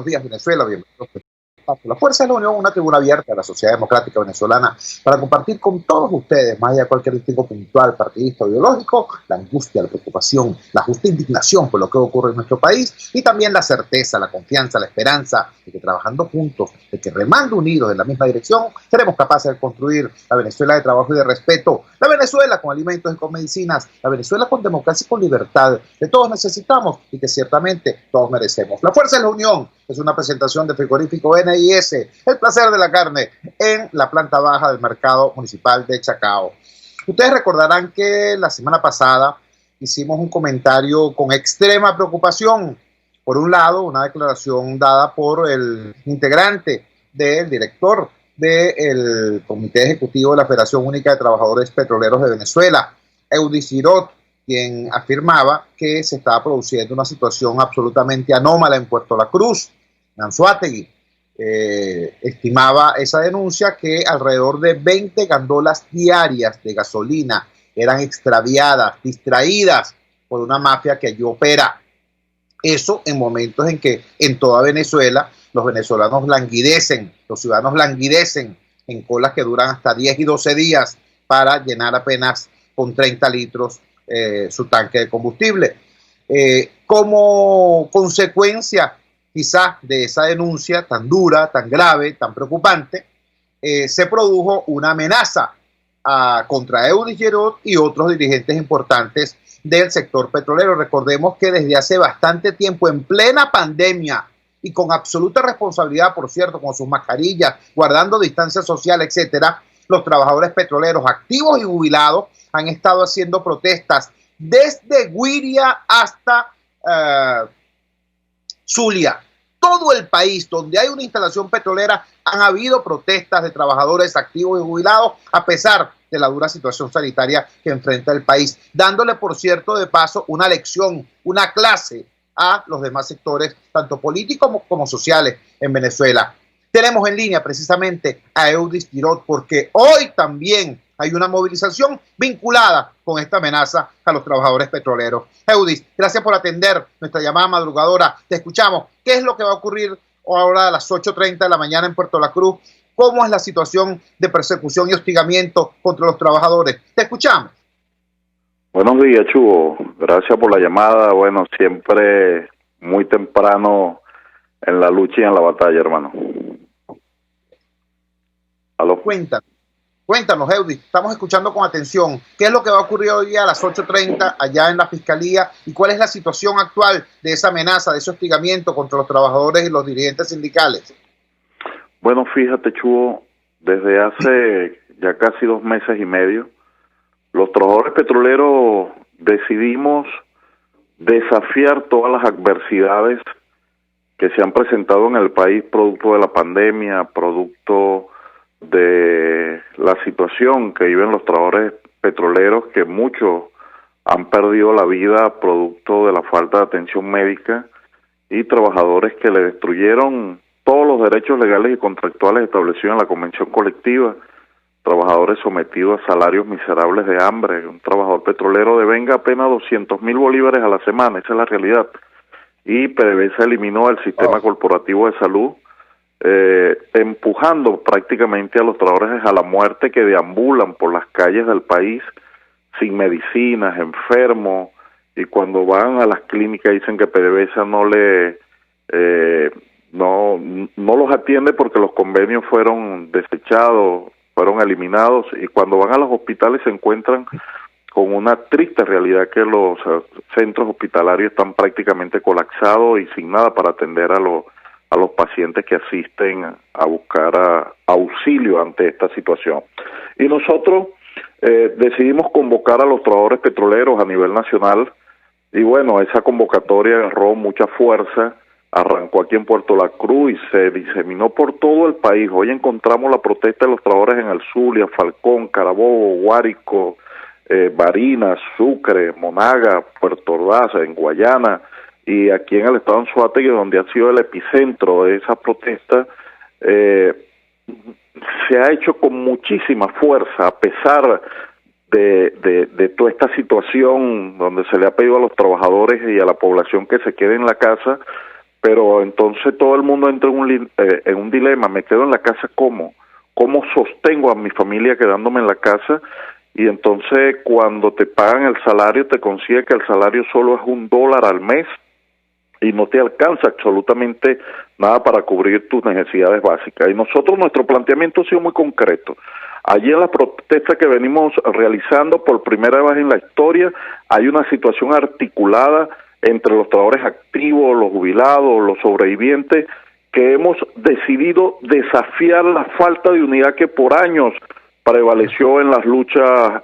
buenos días Venezuela, bienvenidos. La Fuerza de la Unión, una tribuna abierta a la sociedad democrática venezolana para compartir con todos ustedes, más allá de cualquier distingo puntual, partidista o ideológico, la angustia, la preocupación, la justa indignación por lo que ocurre en nuestro país y también la certeza, la confianza, la esperanza de que trabajando juntos, de que remando unidos en la misma dirección, seremos capaces de construir la Venezuela de trabajo y de respeto, la Venezuela con alimentos y con medicinas, la Venezuela con democracia y con libertad, que todos necesitamos y que ciertamente todos merecemos. La Fuerza de la Unión es una presentación de Frigorífico NIS, el placer de la carne, en la planta baja del mercado municipal de Chacao. Ustedes recordarán que la semana pasada hicimos un comentario con extrema preocupación. Por un lado, una declaración dada por el integrante del director del Comité Ejecutivo de la Federación Única de Trabajadores Petroleros de Venezuela, Eudis Girot, quien afirmaba que se estaba produciendo una situación absolutamente anómala en Puerto La Cruz, en Anzoátegui. Estimaba esa denuncia que alrededor de 20 gandolas diarias de gasolina eran extraviadas, distraídas por una mafia que allí opera. Eso en momentos en que en toda Venezuela los venezolanos languidecen, los ciudadanos languidecen en colas que duran hasta 10 y 12 días para llenar apenas con 30 litros su tanque de combustible. Como consecuencia quizás de esa denuncia tan dura, tan grave, tan preocupante, se produjo una amenaza contra Eudis Girot y otros dirigentes importantes del sector petrolero. Recordemos que desde hace bastante tiempo, en plena pandemia y con absoluta responsabilidad, por cierto, con sus mascarillas, guardando distancia social, etcétera, los trabajadores petroleros activos y jubilados han estado haciendo protestas desde Guiria hasta Zulia. Todo el país donde hay una instalación petrolera han habido protestas de trabajadores activos y jubilados a pesar de la dura situación sanitaria que enfrenta el país, dándole, por cierto, de paso, una lección, una clase a los demás sectores, tanto políticos como sociales en Venezuela. Tenemos en línea precisamente a Eudis Girot porque hoy también hay una movilización vinculada con esta amenaza a los trabajadores petroleros. Eudis, gracias por atender nuestra llamada madrugadora. Te escuchamos. ¿Qué es lo que va a ocurrir ahora a las 8:30 de la mañana en Puerto La Cruz? ¿Cómo es la situación de persecución y hostigamiento contra los trabajadores? Te escuchamos. Buenos días, Chugo. Gracias por la llamada. Bueno, siempre muy temprano en la lucha y en la batalla, hermano. ¿Aló? Cuéntanos, Eudis, estamos escuchando con atención. ¿Qué es lo que va a ocurrir hoy día a las 8:30 allá en la Fiscalía? ¿Y cuál es la situación actual de esa amenaza, de ese hostigamiento contra los trabajadores y los dirigentes sindicales? Bueno, fíjate, Chugo, desde hace ya casi 2 meses y medio, los trabajadores petroleros decidimos desafiar todas las adversidades que se han presentado en el país producto de la pandemia, producto de la situación que viven los trabajadores petroleros, que muchos han perdido la vida producto de la falta de atención médica, y trabajadores que le destruyeron todos los derechos legales y contractuales establecidos en la convención colectiva, trabajadores sometidos a salarios miserables de hambre. Un trabajador petrolero devenga apenas 200,000 bolívares a la semana, esa es la realidad. Y PDVSA eliminó el sistema corporativo de salud, empujando prácticamente a los trabajadores a la muerte, que deambulan por las calles del país sin medicinas, enfermos, y cuando van a las clínicas dicen que PDVSA no los atiende porque los convenios fueron desechados, fueron eliminados, y cuando van a los hospitales se encuentran con una triste realidad que los centros hospitalarios están prácticamente colapsados y sin nada para atender a los pacientes que asisten a buscar auxilio ante esta situación. Y nosotros decidimos convocar a los trabajadores petroleros a nivel nacional, y bueno, esa convocatoria agarró mucha fuerza, arrancó aquí en Puerto La Cruz y se diseminó por todo el país. Hoy encontramos la protesta de los trabajadores en el Zulia, Falcón, Carabobo, Guárico, Barinas, Sucre, Monaga, Puerto Ordaz, en Guayana, y aquí en el estado de Anzoátegui, donde ha sido el epicentro de esa protesta. Se ha hecho con muchísima fuerza, a pesar de toda esta situación donde se le ha pedido a los trabajadores y a la población que se quede en la casa. pero entonces todo el mundo entra en un dilema. Me quedo en la casa, ¿cómo sostengo a mi familia quedándome en la casa? Y entonces cuando te pagan el salario, te consigue que el salario solo es $1 al mes y no te alcanza absolutamente nada para cubrir tus necesidades básicas. Y nuestro planteamiento ha sido muy concreto. Allí en la protesta que venimos realizando por primera vez en la historia, hay una situación articulada entre los trabajadores activos, los jubilados, los sobrevivientes, que hemos decidido desafiar la falta de unidad que por años prevaleció en las luchas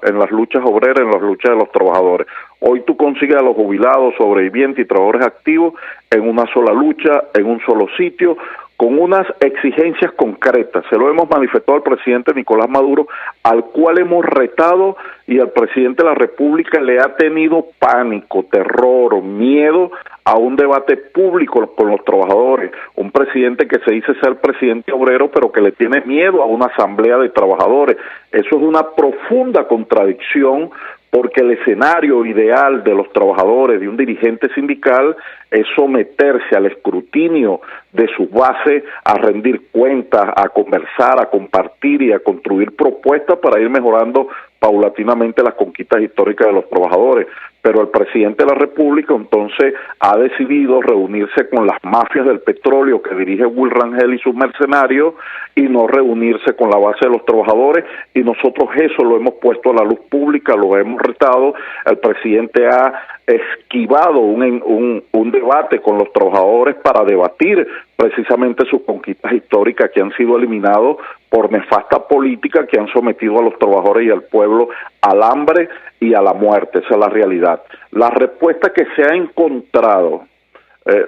obreras, en las luchas de los trabajadores. Hoy tú consigues a los jubilados, sobrevivientes y trabajadores activos en una sola lucha, en un solo sitio, con unas exigencias concretas. Se lo hemos manifestado al presidente Nicolás Maduro, al cual hemos retado, y al presidente de la República le ha tenido pánico, terror, miedo a un debate público con los trabajadores. Un presidente que se dice ser presidente obrero, pero que le tiene miedo a una asamblea de trabajadores. Eso es una profunda contradicción, porque el escenario ideal de los trabajadores, de un dirigente sindical, es someterse al escrutinio de sus bases, a rendir cuentas, a conversar, a compartir y a construir propuestas para ir mejorando paulatinamente las conquistas históricas de los trabajadores. Pero el presidente de la República entonces ha decidido reunirse con las mafias del petróleo que dirige Will Rangel y sus mercenarios, y no reunirse con la base de los trabajadores, y nosotros eso lo hemos puesto a la luz pública, lo hemos retado. El presidente ha esquivado un debate con los trabajadores para debatir precisamente sus conquistas históricas, que han sido eliminados por nefasta política, que han sometido a los trabajadores y al pueblo al hambre y a la muerte. Esa es la realidad. La respuesta que se ha encontrado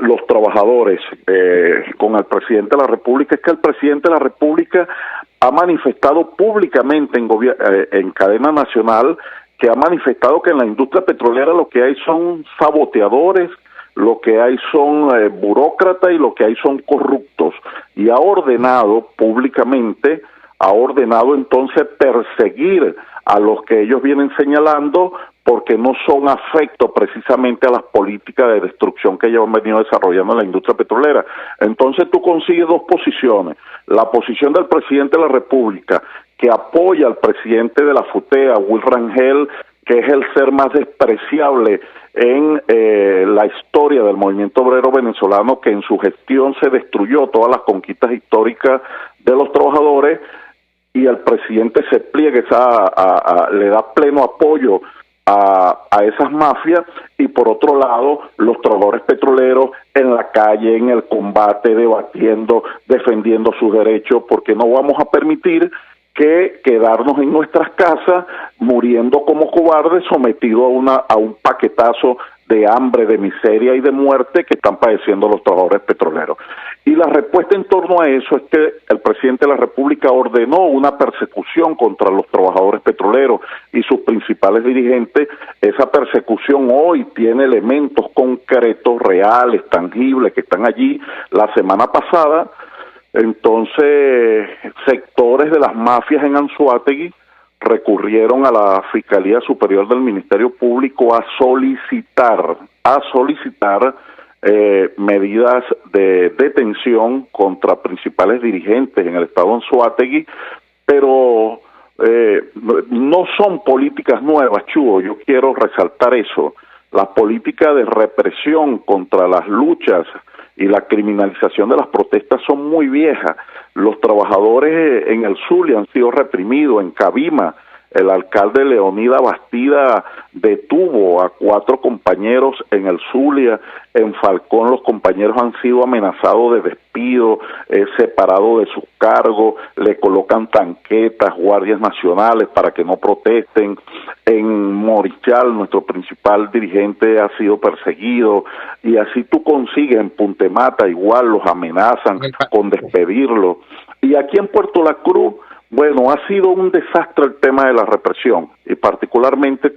los trabajadores con el presidente de la República es que el presidente de la República ha manifestado públicamente en cadena nacional, que ha manifestado que en la industria petrolera lo que hay son saboteadores, lo que hay son burócratas y lo que hay son corruptos, y ha ordenado públicamente, entonces perseguir a los que ellos vienen señalando, porque no son afectos precisamente a las políticas de destrucción que ellos han venido desarrollando en la industria petrolera. Entonces tú consigues dos posiciones: la posición del presidente de la República, que apoya al presidente de la FUTEA, Will Rangel, que es el ser más despreciable en la historia del movimiento obrero venezolano, que en su gestión se destruyó todas las conquistas históricas de los trabajadores, y el presidente se pliega, le da pleno apoyo a esas mafias, y por otro lado los trabajadores petroleros en la calle, en el combate, debatiendo, defendiendo sus derechos, porque no vamos a permitir que quedarnos en nuestras casas muriendo como cobardes, sometidos a un paquetazo de hambre, de miseria y de muerte que están padeciendo los trabajadores petroleros. Y la respuesta en torno a eso es que el presidente de la República ordenó una persecución contra los trabajadores petroleros y sus principales dirigentes. Esa persecución hoy tiene elementos concretos, reales, tangibles, que están allí. La semana pasada, entonces, sectores de las mafias en Anzoátegui recurrieron a la Fiscalía Superior del Ministerio Público a solicitar medidas de detención contra principales dirigentes en el estado de Anzoátegui, pero no son políticas nuevas, Chugo. Yo quiero resaltar eso. Las políticas de represión contra las luchas y la criminalización de las protestas son muy viejas. Los trabajadores en el Zulia han sido reprimidos. En Cabima, el alcalde Leonidas Bastida detuvo a 4 compañeros en el Zulia. En Falcón los compañeros han sido amenazados de despido, separados de sus cargos, le colocan tanquetas, guardias nacionales para que no protesten. En Morichal, nuestro principal dirigente ha sido perseguido, y así tú consigues. En Puntemata igual los amenazan con despedirlo. Y aquí en Puerto La Cruz, bueno, ha sido un desastre el tema de la represión, y particularmente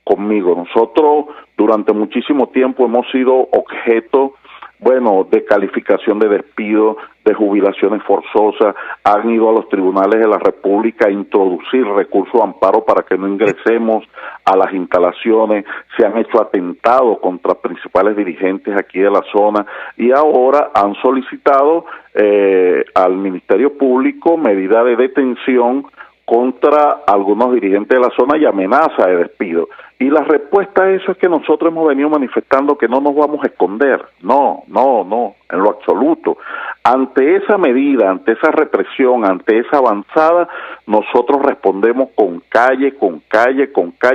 conmigo. Nosotros durante muchísimo tiempo hemos sido objeto, de calificación de despido, de jubilaciones forzosas, han ido a los tribunales de la República a introducir recursos de amparo para que no ingresemos a las instalaciones, se han hecho atentados contra principales dirigentes aquí de la zona y ahora han solicitado al Ministerio Público medida de detención contra algunos dirigentes de la zona y amenaza de despido. Y la respuesta a eso es que nosotros hemos venido manifestando que no nos vamos a esconder, no, en lo absoluto. Ante esa medida, ante esa represión, ante esa avanzada, nosotros respondemos con calle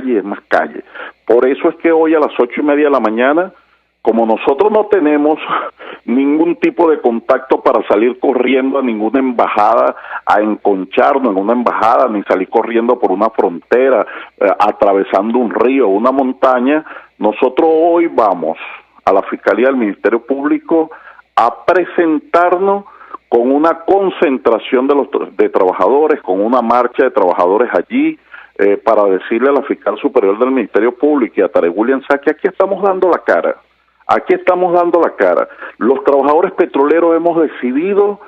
y es más calle. Por eso es que hoy a las 8:30 de la mañana, como nosotros no tenemos ningún tipo de contacto para salir corriendo a ninguna embajada, a enconcharnos en una embajada, ni salir corriendo por una frontera, atravesando un río, una montaña, nosotros hoy vamos a la Fiscalía del Ministerio Público a presentarnos con una concentración de trabajadores, con una marcha de trabajadores allí, para decirle a la Fiscal Superior del Ministerio Público y a Tarek William Saá que aquí estamos dando la cara. Aquí estamos dando la cara. Los trabajadores petroleros hemos decidido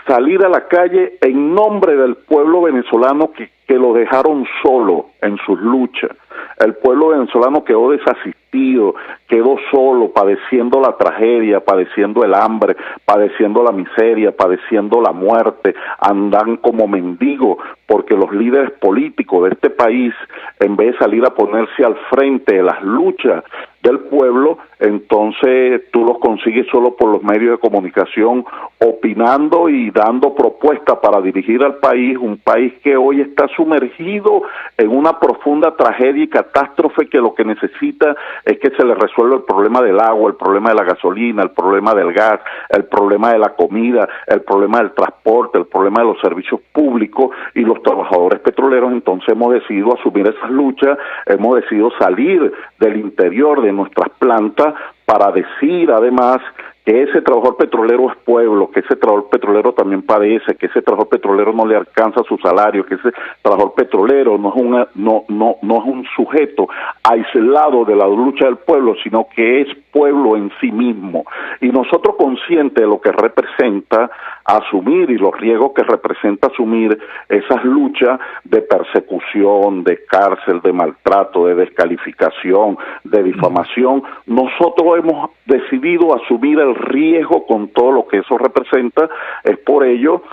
salir a la calle en nombre del pueblo venezolano que lo dejaron solo en sus luchas. El pueblo venezolano quedó desasistido, quedó solo, padeciendo la tragedia, padeciendo el hambre, padeciendo la miseria, padeciendo la muerte, andan como mendigos, porque los líderes políticos de este país, en vez de salir a ponerse al frente de las luchas del pueblo, entonces tú los consigues solo por los medios de comunicación, opinando y dando propuestas para dirigir al país, un país que hoy está sumergido en una profunda tragedia y catástrofe que lo que necesita es que se le resuelva el problema del agua, el problema de la gasolina, el problema del gas, el problema de la comida, el problema del transporte, el problema de los servicios públicos, y los trabajadores petroleros entonces hemos decidido asumir esas luchas, hemos decidido salir del interior de nuestras plantas para decir además que ese trabajador petrolero es pueblo, que ese trabajador petrolero también padece, que ese trabajador petrolero no le alcanza su salario, que ese trabajador petrolero no es un sujeto aislado de la lucha del pueblo, sino que es pueblo en sí mismo. Y nosotros, conscientes de lo que representa asumir y los riesgos que representa asumir esas luchas de persecución, de cárcel, de maltrato, de descalificación, de difamación, nosotros hemos decidido asumir el riesgo con todo lo que eso representa. Es por ello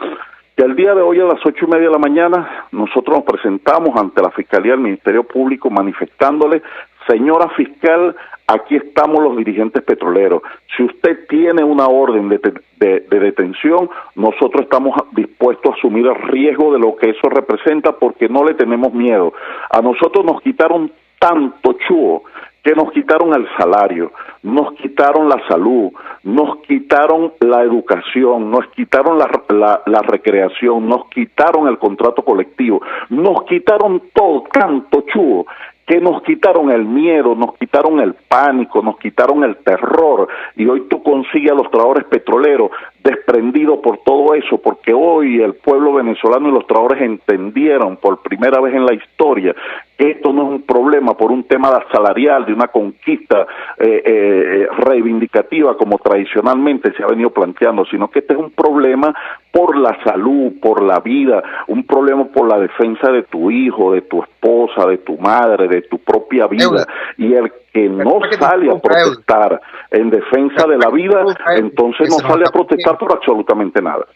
que el día de hoy a las 8:30 de la mañana nosotros nos presentamos ante la Fiscalía del Ministerio Público manifestándole: señora fiscal, aquí estamos los dirigentes petroleros. Si usted tiene una orden de detención, nosotros estamos dispuestos a asumir el riesgo de lo que eso representa, porque no le tenemos miedo. A nosotros nos quitaron tanto chuo que nos quitaron el salario, nos quitaron la salud, nos quitaron la educación, nos quitaron la recreación, nos quitaron el contrato colectivo, nos quitaron todo, tanto chuo, que nos quitaron el miedo, nos quitaron el pánico, nos quitaron el terror, y hoy tú consigues a los trabajadores petroleros desprendidos por todo eso, porque hoy el pueblo venezolano y los trabajadores entendieron por primera vez en la historia que esto no es un problema por un tema salarial, de una conquista reivindicativa como tradicionalmente se ha venido planteando, sino que este es un problema por la salud, por la vida, un problema por la defensa de tu hijo, de tu esposa, de tu madre, de tu propia vida. Y el que no sale a protestar en defensa de la vida, entonces no sale a protestar por absolutamente nada.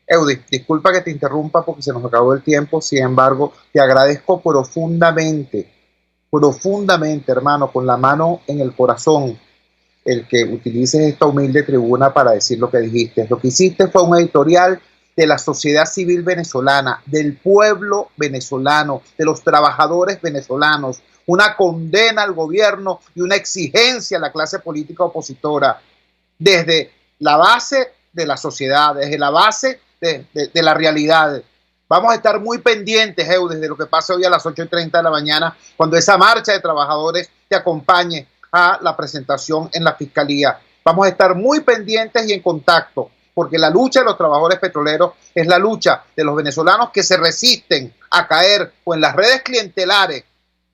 Eudy, disculpa que te interrumpa porque se nos acabó el tiempo, sin embargo, te agradezco profundamente, hermano, con la mano en el corazón, el que utilices esta humilde tribuna para decir lo que dijiste. Lo que hiciste fue un editorial de la sociedad civil venezolana, del pueblo venezolano, de los trabajadores venezolanos, una condena al gobierno y una exigencia a la clase política opositora, desde la base de la sociedad, desde la base de la realidad. Vamos a estar muy pendientes, Eudy, de lo que pase hoy a las 8:30 de la mañana, cuando esa marcha de trabajadores te acompañe a la presentación en la Fiscalía. Vamos a estar muy pendientes y en contacto, porque la lucha de los trabajadores petroleros es la lucha de los venezolanos que se resisten a caer o en las redes clientelares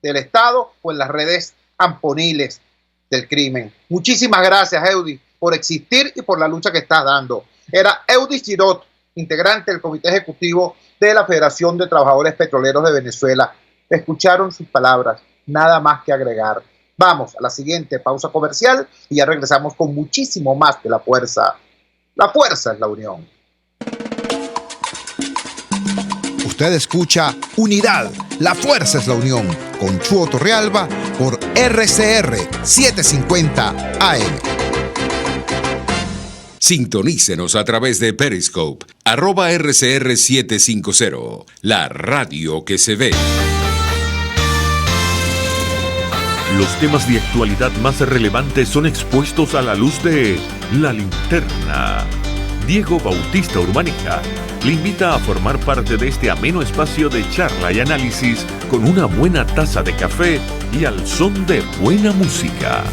del Estado o en las redes amponiles del crimen. Muchísimas gracias, Eudy, por existir y por la lucha que estás dando. era Eudis Girot, integrante del Comité Ejecutivo de la Federación de Trabajadores Petroleros de Venezuela. Escucharon sus palabras, nada más que agregar. Vamos a la siguiente pausa comercial y ya regresamos con muchísimo más de La Fuerza. La fuerza es la unión. Usted escucha Unidad, la fuerza es la unión, con Chuo Torrealba por RCR 750 AM. Sintonícenos a través de Periscope, @RCR750, la radio que se ve. Los temas de actualidad más relevantes son expuestos a la luz de La Linterna. Diego Bautista Urbaneja le invita a formar parte de este ameno espacio de charla y análisis con una buena taza de café y al son de buena música.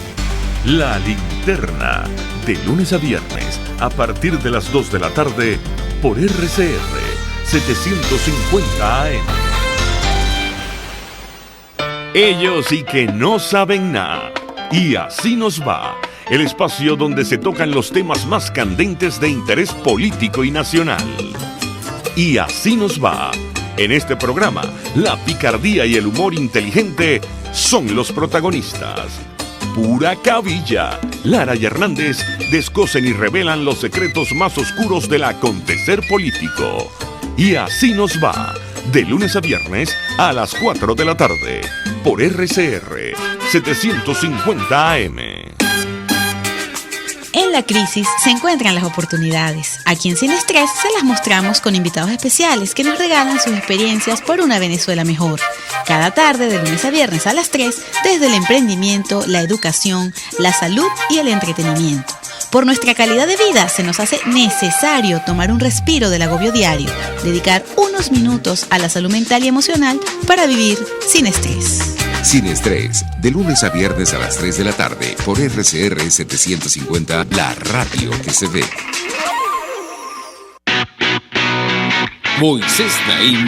La Linterna, de lunes a viernes, a partir de las 2 de la tarde, por RCR 750 AM. Ellos y que no saben nada. Y así nos va. El espacio donde se tocan los temas más candentes de interés político y nacional. Y así nos va. En este programa, la picardía y el humor inteligente son los protagonistas. Pura cabilla. Lara y Hernández descosen y revelan los secretos más oscuros del acontecer político. Y así nos va. De lunes a viernes a las 4 de la tarde. Por RCR 750 AM. En la crisis se encuentran las oportunidades. Aquí en Sin Estrés se las mostramos con invitados especiales que nos regalan sus experiencias por una Venezuela mejor. Cada tarde, de lunes a viernes a las 3, desde el emprendimiento, la educación, la salud y el entretenimiento. Por nuestra calidad de vida se nos hace necesario tomar un respiro del agobio diario, dedicar unos minutos a la salud mental y emocional para vivir sin estrés. Sin Estrés, de lunes a viernes a las 3 de la tarde, por RCR 750, la radio que se ve. Moisés Naim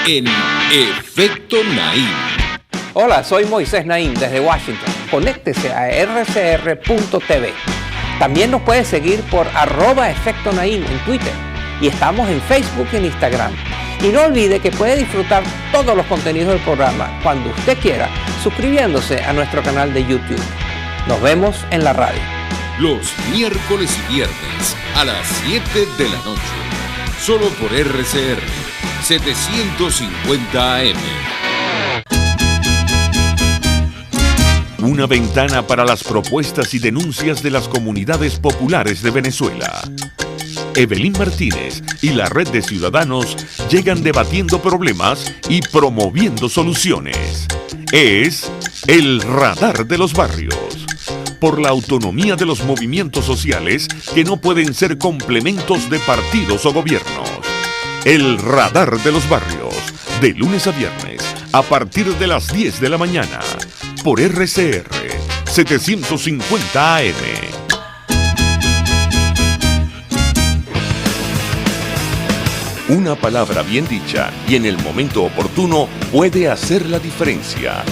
en Efecto Naim. Hola, soy Moisés Naim desde Washington. Conéctese a rcr.tv. También nos puede seguir por @Efecto Naim en Twitter. Y estamos en Facebook y en Instagram. Y no olvide que puede disfrutar todos los contenidos del programa cuando usted quiera, suscribiéndose a nuestro canal de YouTube. Nos vemos en la radio. Los miércoles y viernes a las 7 de la noche. Solo por RCR 750 AM. Una ventana para las propuestas y denuncias de las comunidades populares de Venezuela. Evelyn Martínez y la Red de Ciudadanos llegan debatiendo problemas y promoviendo soluciones. Es el Radar de los Barrios. Por la autonomía de los movimientos sociales que no pueden ser complementos de partidos o gobiernos. El Radar de los Barrios, de lunes a viernes, a partir de las 10 de la mañana, por RCR 750 AM. Una palabra bien dicha y en el momento oportuno puede hacer la diferencia.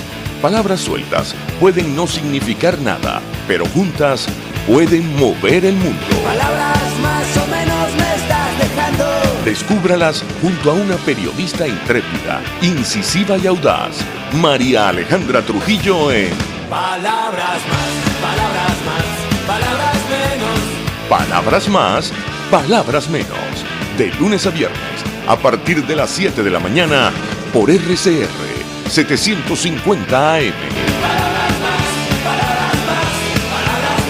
Palabras sueltas pueden no significar nada, pero juntas pueden mover el mundo. Palabras más o menos me estás dejando. Descúbralas junto a una periodista intrépida, incisiva y audaz, María Alejandra Trujillo en Palabras más, palabras más, palabras menos. Palabras más, palabras menos. De lunes a viernes, a partir de las 7 de la mañana, por RCR 750 AM. Palabras más, palabras más, palabras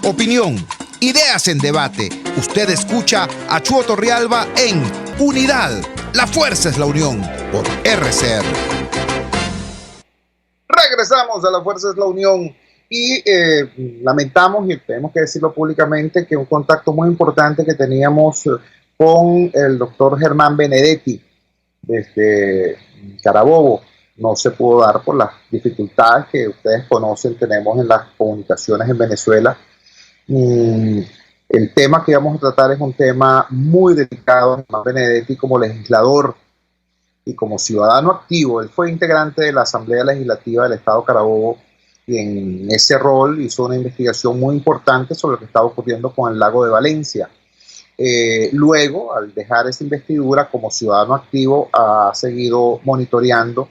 menos. Opinión, ideas en debate. Usted escucha a Chuo Torrealba en Unidad, la fuerza es la unión, por RCR. Regresamos a La Fuerza es la Unión. Y lamentamos, y tenemos que decirlo públicamente, que un contacto muy importante que teníamos con el doctor Germán Benedetti desde Carabobo no se pudo dar por las dificultades que ustedes conocen, tenemos en las comunicaciones en Venezuela. El tema que vamos a tratar es un tema muy delicado. Germán Benedetti, como legislador y como ciudadano activo, él fue integrante de la Asamblea Legislativa del Estado Carabobo y en ese rol hizo una investigación muy importante sobre lo que estaba ocurriendo con el lago de Valencia. Luego, al dejar esa investidura como ciudadano activo, ha seguido monitoreando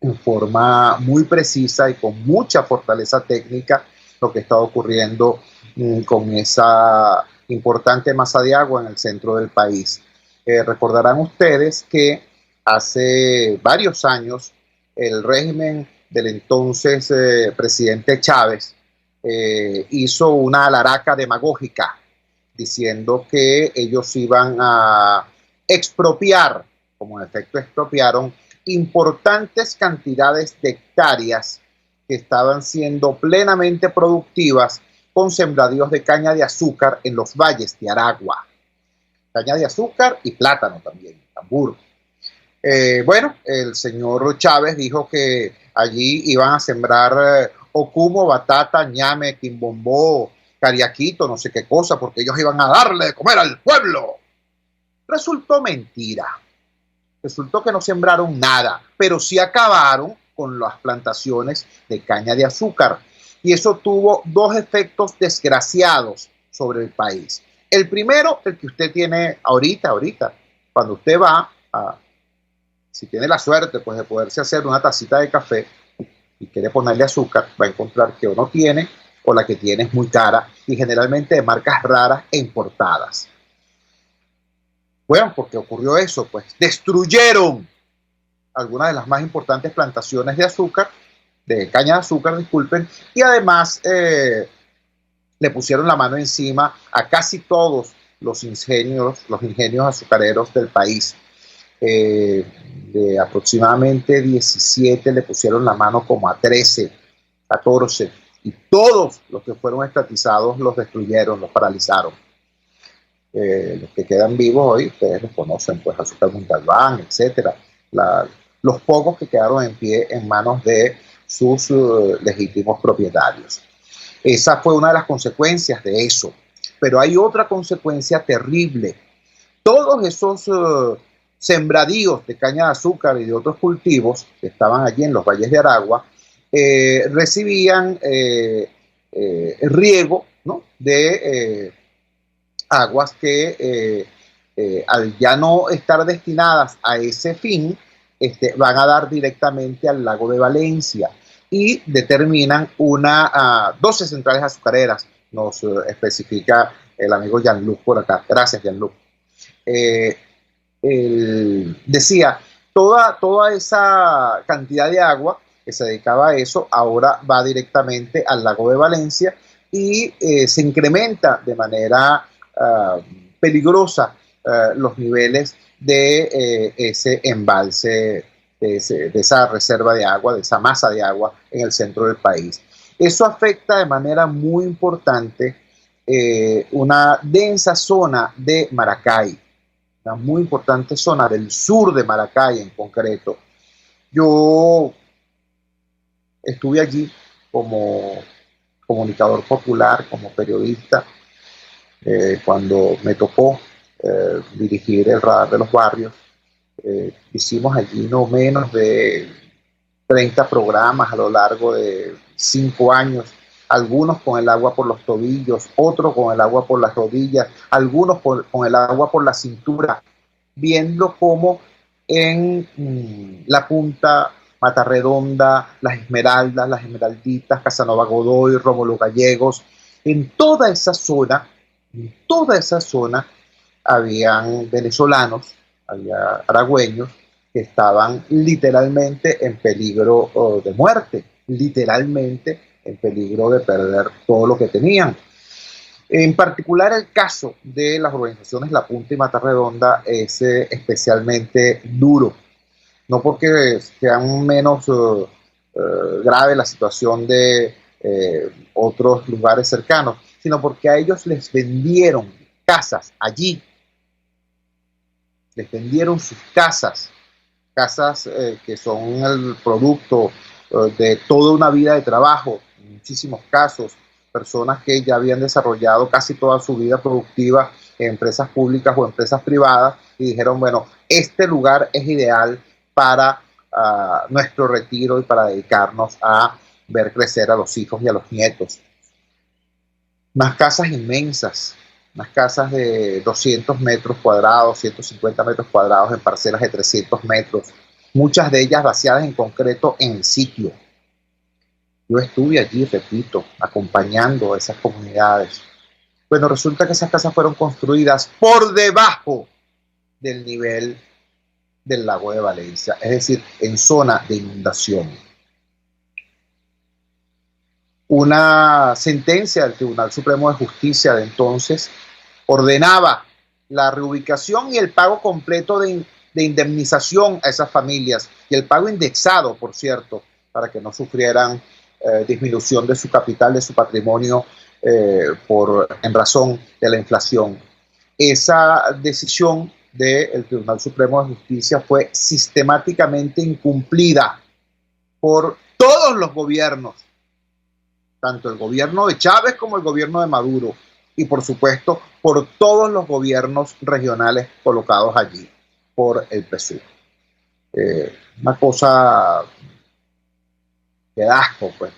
en forma muy precisa y con mucha fortaleza técnica lo que está ocurriendo con esa importante masa de agua en el centro del país. Recordarán ustedes que hace varios años el régimen del entonces presidente Chávez hizo una alaraca demagógica diciendo que ellos iban a expropiar, como en efecto expropiaron, importantes cantidades de hectáreas que estaban siendo plenamente productivas con sembradíos de caña de azúcar en los valles de Aragua. Caña de azúcar y plátano también, tambur. Bueno, el señor Chávez dijo que allí iban a sembrar ocumo, batata, ñame, quimbombó, cariaquito, no sé qué cosa, porque ellos iban a darle de comer al pueblo. Resultó mentira. Resultó que no sembraron nada, pero sí acabaron con las plantaciones de caña de azúcar. Y eso tuvo dos efectos desgraciados sobre el país. El primero, el que usted tiene ahorita, cuando usted va a, si tiene la suerte pues de poderse hacer una tacita de café y quiere ponerle azúcar, va a encontrar que o no tiene o la que tiene es muy cara y generalmente de marcas raras e importadas. Bueno, ¿por qué ocurrió eso? Pues destruyeron algunas de las más importantes plantaciones de azúcar, de caña de azúcar, disculpen, y además le pusieron la mano encima a casi todos los ingenios azucareros del país. De aproximadamente 17 le pusieron la mano como a 13, 14, y todos los que fueron estatizados los destruyeron, los paralizaron. Los que quedan vivos hoy, ustedes los conocen, pues Azúcar Montalbán, etcétera. Los pocos que quedaron en pie en manos de sus legítimos propietarios. Esa fue una de las consecuencias de eso. Pero hay otra consecuencia terrible. Todos esos sembradíos de caña de azúcar y de otros cultivos que estaban allí en los valles de Aragua recibían riego, ¿no?, de aguas que al ya no estar destinadas a ese fin, van a dar directamente al lago de Valencia y determinan 12 centrales azucareras, nos especifica el amigo Jean-Luc por acá. Gracias, Jean-Luc. Decía, toda esa cantidad de agua que se dedicaba a eso ahora va directamente al lago de Valencia y se incrementa de manera peligrosa los niveles de ese embalse, de esa reserva de agua, de esa masa de agua en el centro del país. Eso afecta de manera muy importante una densa zona de Maracay, una muy importante zona del sur de Maracay en concreto. Yo estuve allí como comunicador popular, como periodista, cuando me tocó dirigir el Radar de los Barrios. Hicimos allí no menos de 30 programas a lo largo de 5 años, algunos con el agua por los tobillos, otros con el agua por las rodillas, algunos con el agua por la cintura, viendo cómo en La Punta, Mata Redonda, Las Esmeraldas, Las Esmeralditas, Casanova Godoy, Rómulo Gallegos, en toda esa zona habían venezolanos, había aragüeños que estaban literalmente en peligro de muerte, literalmente en peligro de perder todo lo que tenían. En particular el caso de las organizaciones La Punta y Mata Redonda es especialmente duro, no porque sean menos grave la situación de otros lugares cercanos, sino porque a ellos les vendieron casas allí, les vendieron sus casas que son el producto de toda una vida de trabajo, en muchísimos casos, personas que ya habían desarrollado casi toda su vida productiva en empresas públicas o empresas privadas y dijeron, bueno, este lugar es ideal para nuestro retiro y para dedicarnos a ver crecer a los hijos y a los nietos. Unas casas inmensas, unas casas de 200 metros cuadrados, 150 metros cuadrados en parcelas de 300 metros, muchas de ellas vaciadas en concreto en el sitio. Yo estuve allí, repito, acompañando a esas comunidades. Bueno, resulta que esas casas fueron construidas por debajo del nivel del lago de Valencia, es decir, en zona de inundación. Una sentencia del Tribunal Supremo de Justicia de entonces ordenaba la reubicación y el pago completo de indemnización a esas familias, y el pago indexado, por cierto, para que no sufrieran disminución de su capital, de su patrimonio, en razón de la inflación. Esa decisión del Tribunal Supremo de Justicia fue sistemáticamente incumplida por todos los gobiernos, tanto el gobierno de Chávez como el gobierno de Maduro, y por supuesto por todos los gobiernos regionales colocados allí por el PSUV. Una cosa que da asco, pues,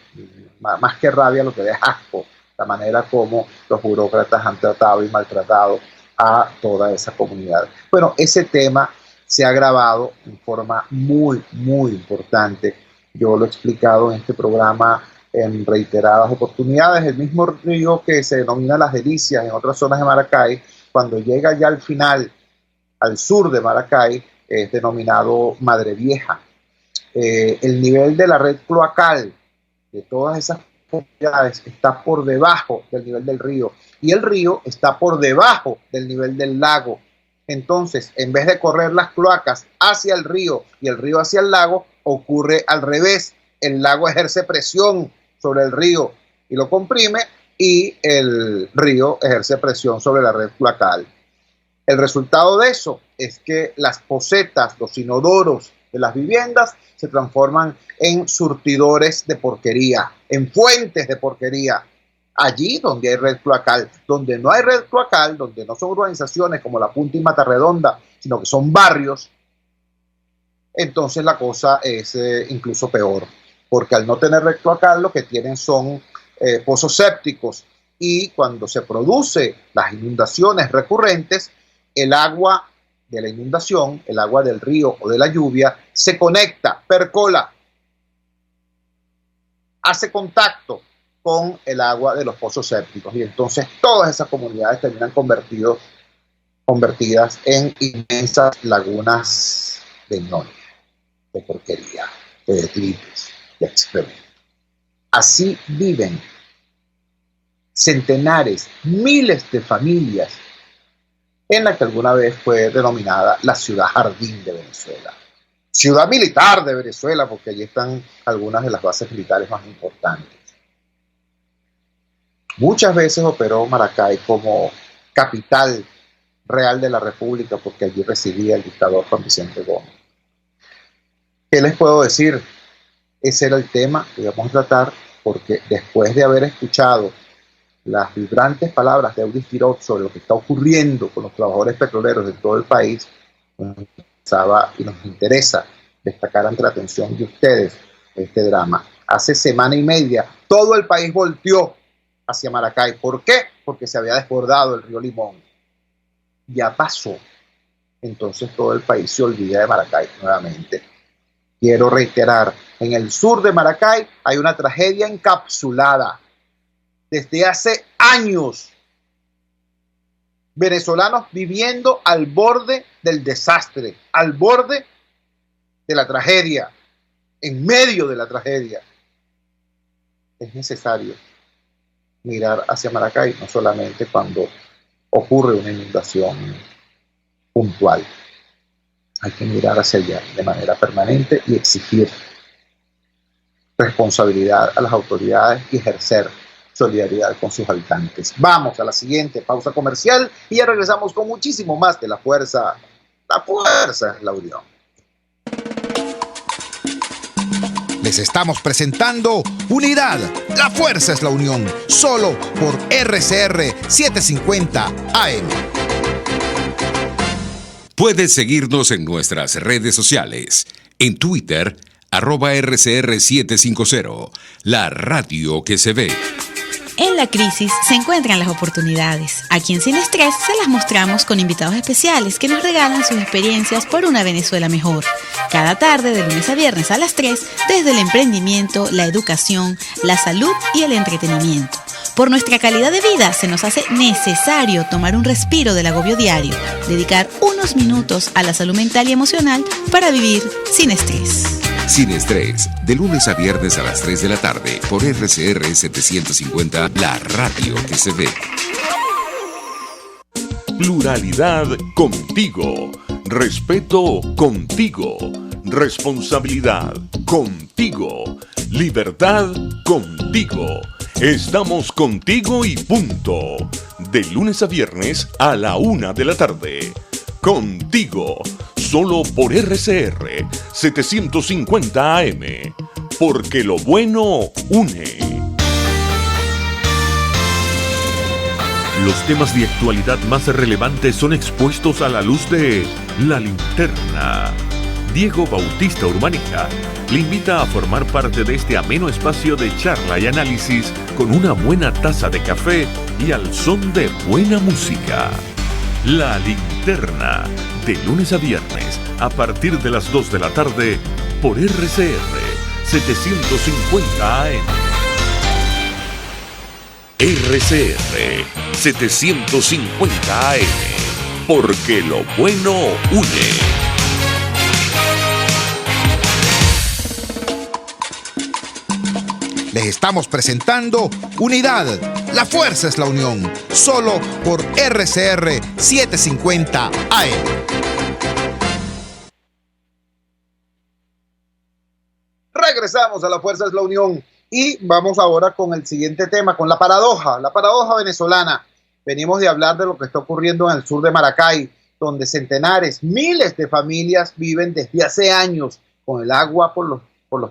más que rabia, lo que da asco, la manera como los burócratas han tratado y maltratado a toda esa comunidad. Bueno, ese tema se ha agravado en forma muy, muy importante. Yo lo he explicado en este programa en reiteradas oportunidades. El mismo río que se denomina Las Delicias en otras zonas de Maracay, cuando llega ya al final, al sur de Maracay, es denominado Madre Vieja. El nivel de la red cloacal de todas esas comunidades está por debajo del nivel del río, y el río está por debajo del nivel del lago. Entonces, en vez de correr las cloacas hacia el río y el río hacia el lago, ocurre al revés. El lago ejerce presión sobre el río y lo comprime, y el río ejerce presión sobre la red cloacal. El resultado de eso es que las posetas, los inodoros de las viviendas se transforman en surtidores de porquería, en fuentes de porquería. Allí donde hay red cloacal, donde no hay red cloacal, donde no son urbanizaciones como La Punta y Matarredonda, sino que son barrios, entonces la cosa es incluso peor, porque al no tener red cloacal lo que tienen son pozos sépticos, y cuando se producen las inundaciones recurrentes, el agua de la inundación, el agua del río o de la lluvia, se conecta, percola, hace contacto con el agua de los pozos sépticos, y entonces todas esas comunidades terminan convertidas en inmensas lagunas de ñoña, de porquería, de detritus, de excremento. Así viven centenares, miles de familias en la que alguna vez fue denominada la ciudad jardín de Venezuela, ciudad militar de Venezuela, porque allí están algunas de las bases militares más importantes. Muchas veces operó Maracay como capital real de la República, porque allí residía el dictador Juan Vicente Gómez. ¿Qué les puedo decir? Ese era el tema que íbamos a tratar, porque después de haber escuchado las vibrantes palabras de Eudis Tirot sobre lo que está ocurriendo con los trabajadores petroleros de todo el país, nos interesa destacar ante la atención de ustedes este drama. Hace semana y media todo el país volteó hacia Maracay. ¿Por qué? Porque se había desbordado el río Limón. Ya pasó. Entonces todo el país se olvida de Maracay nuevamente. Quiero reiterar, en el sur de Maracay hay una tragedia encapsulada. Desde hace años, venezolanos viviendo al borde del desastre, al borde de la tragedia, en medio de la tragedia. Es necesario mirar hacia Maracay, no solamente cuando ocurre una inundación puntual. Hay que mirar hacia allá de manera permanente y exigir responsabilidad a las autoridades y ejercer solidaridad con sus habitantes. Vamos a la siguiente pausa comercial y ya regresamos con muchísimo más de La Fuerza. La fuerza es la unión. Les estamos presentando Unidad. La fuerza es la unión. Solo por RCR 750 AM. Puedes seguirnos en nuestras redes sociales. En Twitter, @RCR750, la radio que se ve. En la crisis se encuentran las oportunidades. Aquí en Sin Estrés se las mostramos con invitados especiales que nos regalan sus experiencias por una Venezuela mejor. Cada tarde, de lunes a viernes a las 3, desde el emprendimiento, la educación, la salud y el entretenimiento. Por nuestra calidad de vida se nos hace necesario tomar un respiro del agobio diario, dedicar unos minutos a la salud mental y emocional para vivir sin estrés. Sin Estrés, de lunes a viernes a las 3 de la tarde por RCR 750, la radio que se ve. Pluralidad contigo. Respeto contigo. Responsabilidad contigo. Libertad contigo. Estamos contigo y punto. De lunes a viernes a la 1 de la tarde. Contigo. Solo por RCR 750 AM. Porque lo bueno une. Los temas de actualidad más relevantes son expuestos a la luz de La Linterna. Diego Bautista Urbaneja le invita a formar parte de este ameno espacio de charla y análisis con una buena taza de café y al son de buena música. La Linterna, de lunes a viernes, a partir de las 2 de la tarde, por RCR 750 AM. RCR 750 AM, porque lo bueno une. Les estamos presentando Unidad. La fuerza es la unión. Solo por RCR 750 AM. Regresamos a La Fuerza es la Unión y vamos ahora con el siguiente tema, con la paradoja venezolana. Venimos de hablar de lo que está ocurriendo en el sur de Maracay, donde centenares, miles de familias viven desde hace años con el agua por los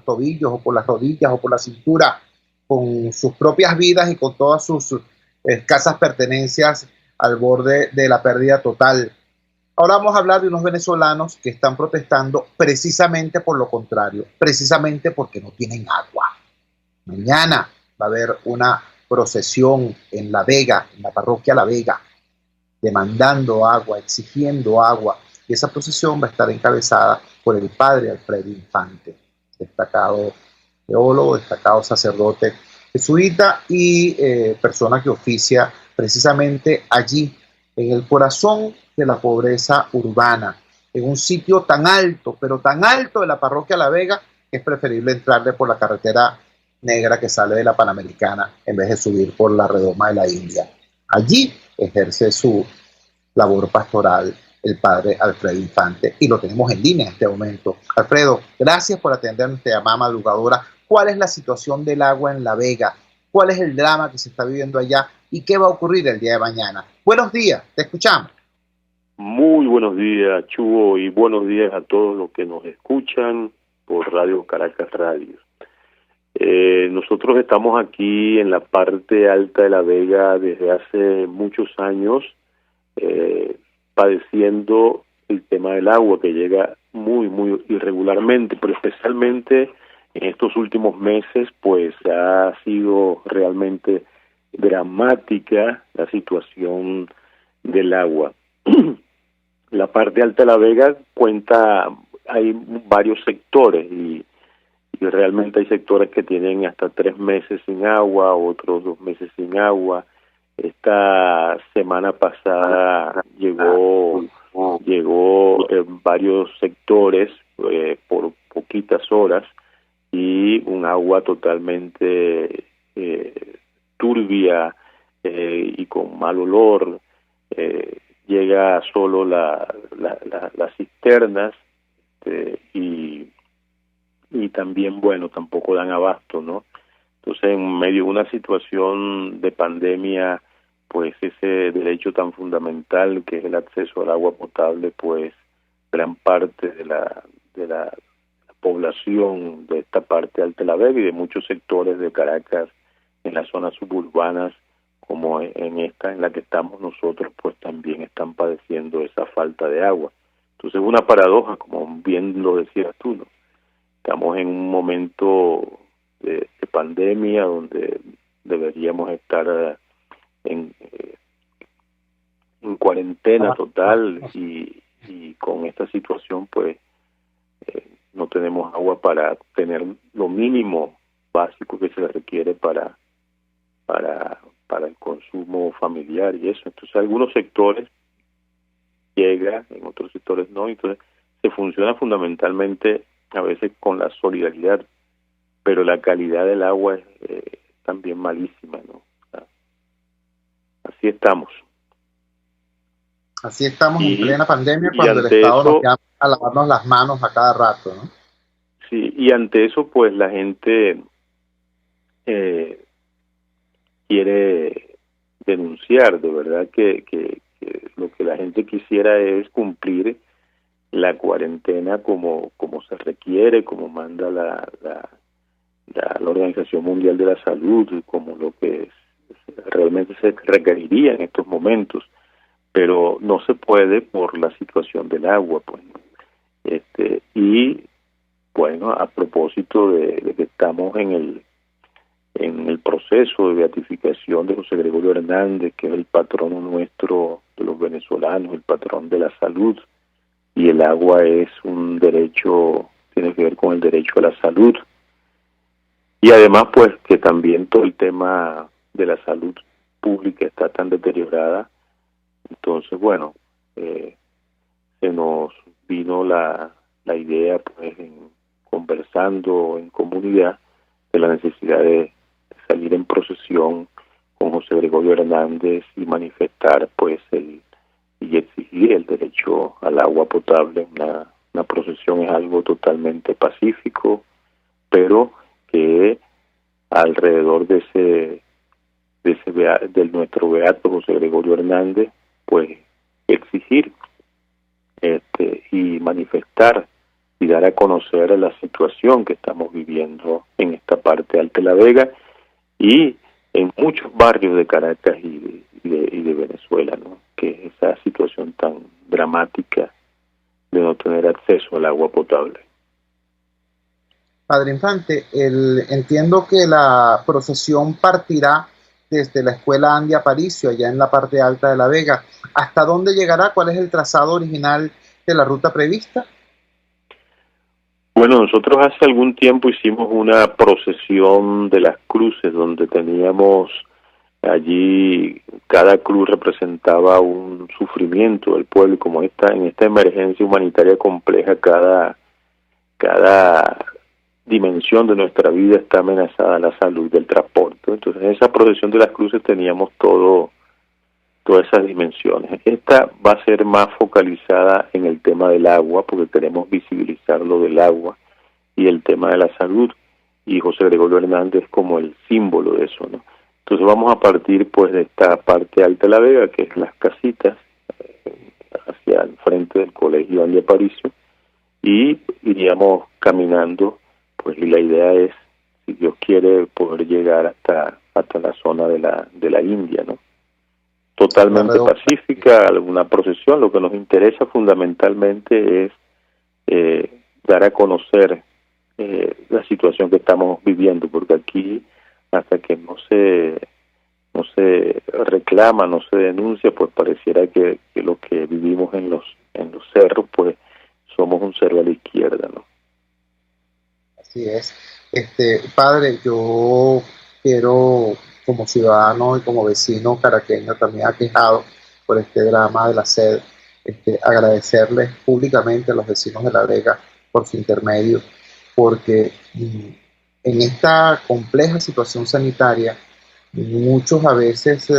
tobillos o por las rodillas o por la cintura, con sus propias vidas y con todas sus escasas pertenencias al borde de la pérdida total. Ahora vamos a hablar de unos venezolanos que están protestando precisamente por lo contrario, precisamente porque no tienen agua. Mañana va a haber una procesión en La Vega, en la parroquia La Vega, demandando agua, exigiendo agua, y esa procesión va a estar encabezada por el padre Alfredo Infante, destacado teólogo, destacado sacerdote jesuita y persona que oficia precisamente allí, en el corazón de la pobreza urbana, en un sitio tan alto, pero tan alto de la parroquia La Vega, que es preferible entrarle por la carretera negra que sale de la Panamericana en vez de subir por la redoma de la India. Allí ejerce su labor pastoral el padre Alfredo Infante y lo tenemos en línea en este momento. Alfredo, gracias por atender nuestra llamada madrugadora. ¿Cuál es la situación del agua en La Vega? ¿Cuál es el drama que se está viviendo allá? ¿Y qué va a ocurrir el día de mañana? Buenos días, te escuchamos. Muy buenos días, Chugo, y buenos días a todos los que nos escuchan por Radio Caracas Radio. Nosotros estamos aquí en la parte alta de La Vega desde hace muchos años, padeciendo el tema del agua que llega muy irregularmente, pero especialmente en estos últimos meses pues ha sido realmente dramática la situación del agua. La parte alta de La Vega hay varios sectores y realmente hay sectores que tienen hasta 3 meses sin agua, otros 2 meses sin agua. Esta semana pasada llegó en varios sectores por poquitas horas y un agua totalmente turbia y con mal olor. Llega solo las cisternas y también, bueno, tampoco dan abasto, ¿no? Entonces, en medio de una situación de pandemia, pues ese derecho tan fundamental que es el acceso al agua potable, pues gran parte de la población de esta parte alta de La Vega y de muchos sectores de Caracas en las zonas suburbanas, como en esta en la que estamos nosotros, pues también están padeciendo esa falta de agua. Entonces, una paradoja, como bien lo decías tú, ¿no? Estamos en un momento de pandemia donde deberíamos estar en cuarentena total y con esta situación pues no tenemos agua para tener lo mínimo básico que se requiere para el consumo familiar y eso. Entonces algunos sectores llega, en otros sectores no, entonces se funciona fundamentalmente a veces con la solidaridad, pero la calidad del agua es también malísima, ¿no? Así estamos. Así estamos en plena pandemia cuando el Estado nos llama a lavarnos las manos a cada rato, ¿no? Sí, y ante eso pues la gente quiere denunciar, de verdad que lo que la gente quisiera es cumplir la cuarentena como se requiere, como manda la Organización Mundial de la Salud, como lo que realmente se requeriría en estos momentos, pero no se puede por la situación del agua, pues. Y bueno, a propósito de que estamos en el proceso de beatificación de José Gregorio Hernández, que es el patrono nuestro de los venezolanos, el patrón de la salud, y el agua es un derecho, tiene que ver con el derecho a la salud, y además pues que también todo el tema de la salud pública está tan deteriorada. Entonces bueno, se nos vino la idea pues conversando en comunidad de la necesidad de salir en procesión con José Gregorio Hernández y manifestar pues y exigir el derecho al agua potable. Una procesión es algo totalmente pacífico, pero que alrededor de nuestro beato José Gregorio Hernández pues exigir y manifestar y dar a conocer la situación que estamos viviendo en esta parte alta de La Vega y en muchos barrios de Caracas y de Venezuela, ¿no? Que es esa situación tan dramática de no tener acceso al agua potable. Padre Infante, entiendo que la procesión partirá desde la Escuela Andy Aparicio, allá en la parte alta de La Vega. ¿Hasta dónde llegará? ¿Cuál es el trazado original de la ruta prevista? Bueno, nosotros hace algún tiempo hicimos una procesión de las cruces donde teníamos allí, cada cruz representaba un sufrimiento del pueblo, y como en esta emergencia humanitaria compleja, cada dimensión de nuestra vida está amenazada, la salud, del transporte. Entonces en esa procesión de las cruces teníamos todas esas dimensiones. Esta va a ser más focalizada en el tema del agua, porque queremos visibilizar lo del agua y el tema de la salud, y José Gregorio Hernández como el símbolo de eso, ¿no? Entonces vamos a partir pues de esta parte alta de La Vega, que es las casitas, hacia el frente del colegio Andy Aparicio, y iríamos caminando, pues, y la idea es, si Dios quiere, poder llegar hasta la zona de la India, ¿no? Totalmente pacífica, alguna procesión. Lo que nos interesa fundamentalmente es dar a conocer la situación que estamos viviendo, porque aquí hasta que no se reclama, no se denuncia, pues pareciera que lo que vivimos en los cerros, pues somos un cerro a la izquierda, ¿no? Así es. Padre, yo quiero, como ciudadano y como vecino caraqueño también aquejado por este drama de la sed, agradecerles públicamente a los vecinos de La Vega por su intermedio, porque en esta compleja situación sanitaria, muchos a veces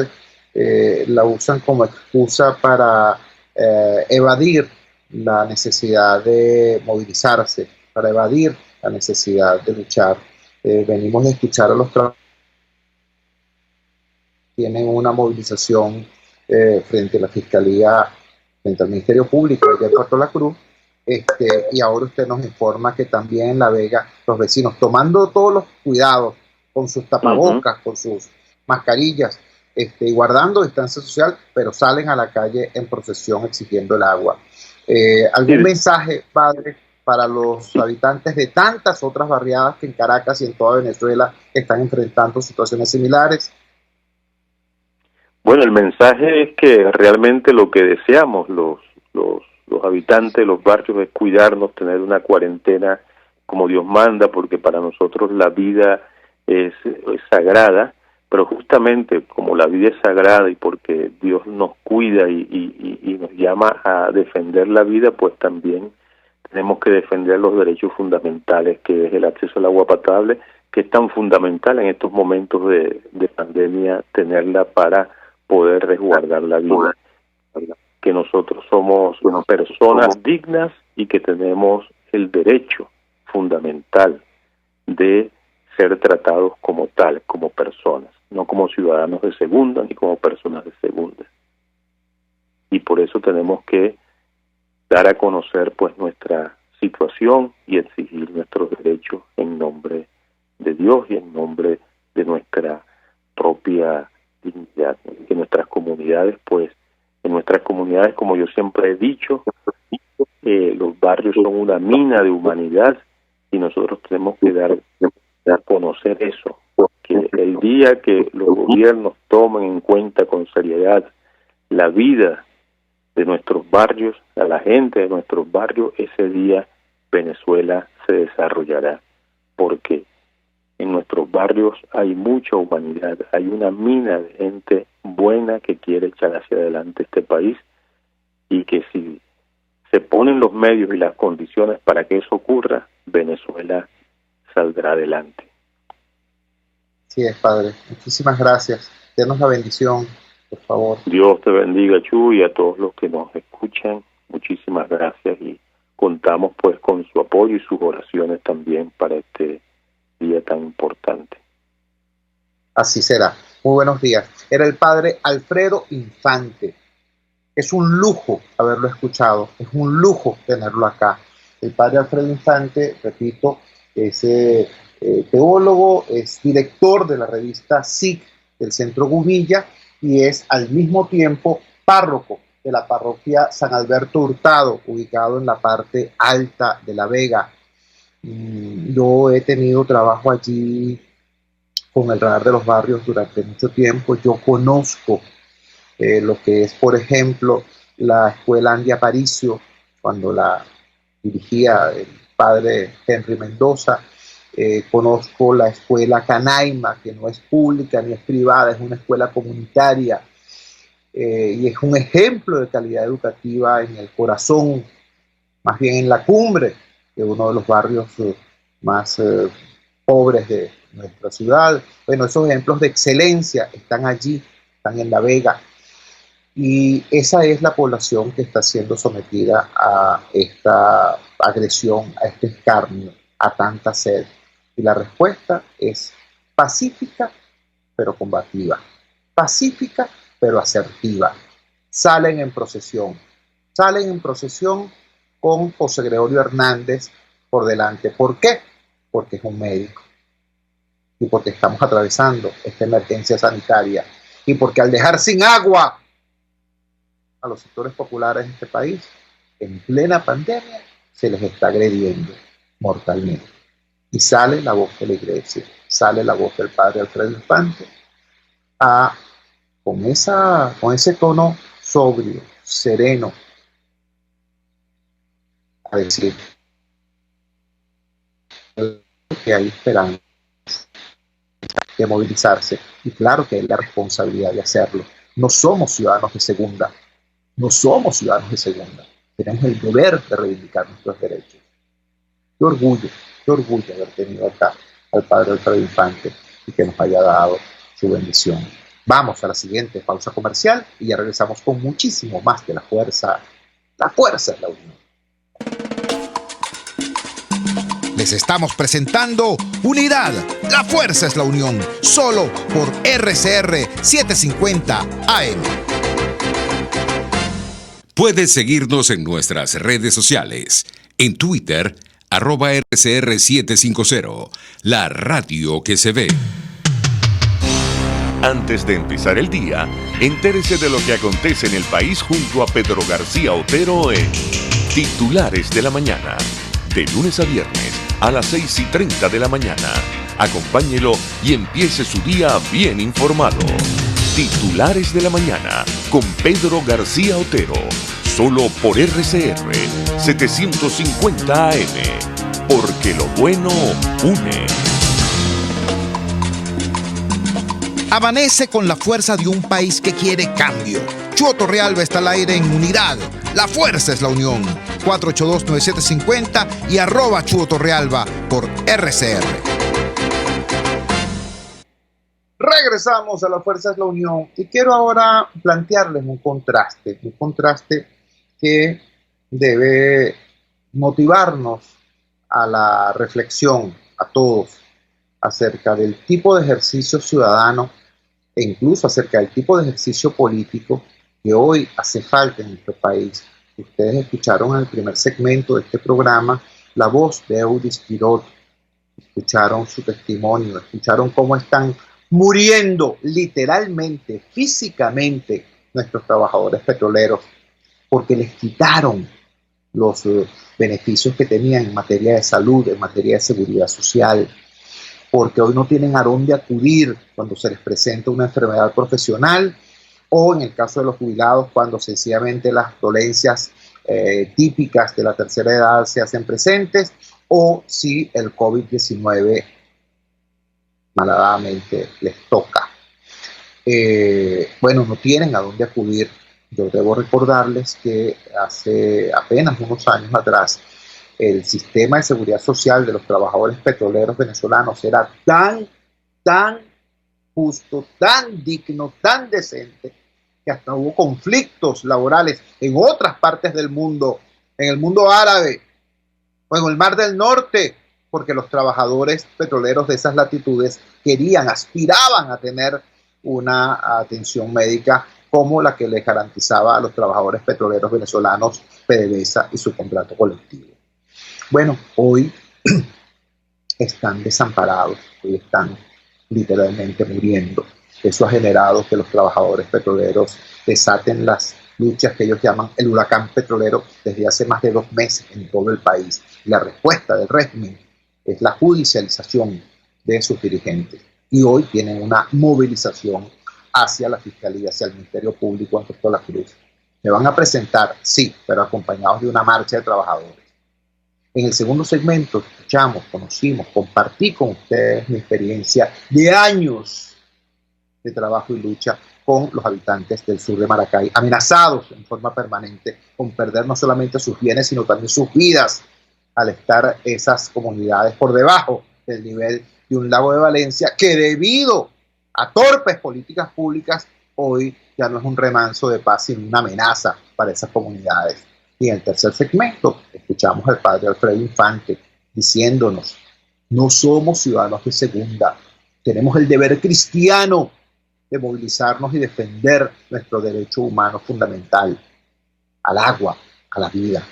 la usan como excusa para evadir la necesidad de movilizarse, para evadir la necesidad de luchar. Venimos de escuchar a los trabajadores que tienen una movilización frente a la Fiscalía, frente al Ministerio Público allá en Puerto La Cruz, y ahora usted nos informa que también en La Vega los vecinos, tomando todos los cuidados, con sus tapabocas, con sus mascarillas, y guardando distancia social, pero salen a la calle en procesión exigiendo el agua. ¿Algún mensaje, padre, para los habitantes de tantas otras barriadas que en Caracas y en toda Venezuela están enfrentando situaciones similares? Bueno, el mensaje es que realmente lo que deseamos los habitantes de los barrios es cuidarnos, tener una cuarentena como Dios manda, porque para nosotros la vida es sagrada, pero justamente como la vida es sagrada y porque Dios nos cuida y nos llama a defender la vida, pues también tenemos que defender los derechos fundamentales, que es el acceso al agua potable, que es tan fundamental en estos momentos de pandemia, tenerla para poder resguardar la vida, que nosotros somos personas dignas y que tenemos el derecho fundamental de ser tratados como tal, como personas, no como ciudadanos de segunda ni como personas de segunda. Y por eso tenemos que dar a conocer pues nuestra situación y exigir nuestros derechos en nombre de Dios y en nombre de nuestra propia dignidad. En nuestras comunidades, pues, como yo siempre he dicho, los barrios son una mina de humanidad y nosotros tenemos que dar a conocer eso, porque el día que los gobiernos tomen en cuenta con seriedad la vida de nuestros barrios, a la gente de nuestros barrios, ese día Venezuela se desarrollará, porque en nuestros barrios hay mucha humanidad, hay una mina de gente buena que quiere echar hacia adelante este país y que si se ponen los medios y las condiciones para que eso ocurra, Venezuela saldrá adelante. Sí es, Padre. Muchísimas gracias. Denos la bendición, por favor. Dios te bendiga, Chu, y a todos los que nos escuchan. Muchísimas gracias y contamos pues con su apoyo y sus oraciones también para este día tan importante. Así será. Muy buenos días. Era el Padre Alfredo Infante. Es un lujo haberlo escuchado, es un lujo tenerlo acá. El Padre Alfredo Infante, repito, es teólogo, es director de la revista SIC del Centro Gubilla y es al mismo tiempo párroco de la parroquia San Alberto Hurtado, ubicado en la parte alta de La Vega. Yo he tenido trabajo allí con el Radar de los Barrios durante mucho tiempo. Yo conozco lo que es, por ejemplo, la escuela Andy Aparicio, cuando la dirigía el padre Henry Mendoza. Conozco la escuela Canaima, que no es pública ni es privada, es una escuela comunitaria y es un ejemplo de calidad educativa en el corazón, más bien en la cumbre de uno de los barrios más pobres de nuestra ciudad. Bueno, esos ejemplos de excelencia están allí, están en La Vega. Y esa es la población que está siendo sometida a esta agresión, a este escarnio, a tanta sed. Y la respuesta es pacífica, pero combativa. Pacífica, pero asertiva. Salen en procesión con José Gregorio Hernández por delante. ¿Por qué? Porque es un médico. Y porque estamos atravesando esta emergencia sanitaria. Y porque al dejar sin agua a los sectores populares de este país, en plena pandemia, se les está agrediendo mortalmente. Y sale la voz de la iglesia, sale la voz del Padre Alfredo Infante, con ese tono sobrio, sereno, a decir que hay esperanza de movilizarse. Y claro que hay la responsabilidad de hacerlo. No somos ciudadanos de segunda. Tenemos el deber de reivindicar nuestros derechos. Qué orgullo haber tenido acá al Padre Alfredo Infante y que nos haya dado su bendición. Vamos a la siguiente pausa comercial y ya regresamos con muchísimo más de La Fuerza. La fuerza es la unión. Les estamos presentando Unidad. La fuerza es la unión. Solo por RCR 750 AM. Puedes seguirnos en nuestras redes sociales. En Twitter, @RCR750. La radio que se ve. Antes de empezar el día, entérese de lo que acontece en el país junto a Pedro García Otero en Titulares de la Mañana. de lunes a viernes a las 6:30 de la mañana. Acompáñelo y empiece su día bien informado. Titulares de la mañana con Pedro García Otero. Solo por RCR 750 AM. Porque lo bueno une. Amanece con la fuerza de un país que quiere cambio. Chuo Torrealba está al aire en Unidad. La fuerza es la unión. 482-9750 y @Chuo Torrealba por RCR. Regresamos a La Fuerza es la Unión y quiero ahora plantearles un contraste que debe motivarnos a la reflexión a todos acerca del tipo de ejercicio ciudadano e incluso acerca del tipo de ejercicio político que hoy hace falta en nuestro país. Ustedes escucharon en el primer segmento de este programa la voz de Eudis Quirot, escucharon su testimonio, escucharon cómo están muriendo literalmente, físicamente, nuestros trabajadores petroleros, porque les quitaron los beneficios que tenían en materia de salud, en materia de seguridad social, porque hoy no tienen a dónde acudir cuando se les presenta una enfermedad profesional o en el caso de los jubilados cuando sencillamente las dolencias típicas de la tercera edad se hacen presentes o si el COVID-19 malhadadamente les toca. Bueno, no tienen a dónde acudir. Yo debo recordarles que hace apenas unos años atrás el sistema de seguridad social de los trabajadores petroleros venezolanos era tan justo, tan digno, tan decente, que hasta hubo conflictos laborales en otras partes del mundo, en el mundo árabe o en el Mar del Norte, porque los trabajadores petroleros de esas latitudes aspiraban a tener una atención médica como la que les garantizaba a los trabajadores petroleros venezolanos PDVSA y su contrato colectivo. Bueno, hoy están desamparados, hoy están literalmente muriendo. Eso ha generado que los trabajadores petroleros desaten las luchas que ellos llaman el huracán petrolero desde hace más de 2 meses en todo el país. La respuesta del régimen es la judicialización de sus dirigentes. Y hoy tienen una movilización hacia la Fiscalía, hacia el Ministerio Público en Puerto La Cruz. Se van a presentar, sí, pero acompañados de una marcha de trabajadores. En el segundo segmento escuchamos, conocimos, compartí con ustedes mi experiencia de años de trabajo y lucha con los habitantes del sur de Maracay, amenazados en forma permanente con perder no solamente sus bienes, sino también sus vidas, al estar esas comunidades por debajo del nivel de un lago de Valencia, que debido a torpes políticas públicas, hoy ya no es un remanso de paz, sino una amenaza para esas comunidades. Y en el tercer segmento escuchamos al padre Alfredo Infante diciéndonos: no somos ciudadanos de segunda, tenemos el deber cristiano de movilizarnos y defender nuestro derecho humano fundamental al agua, a la vida.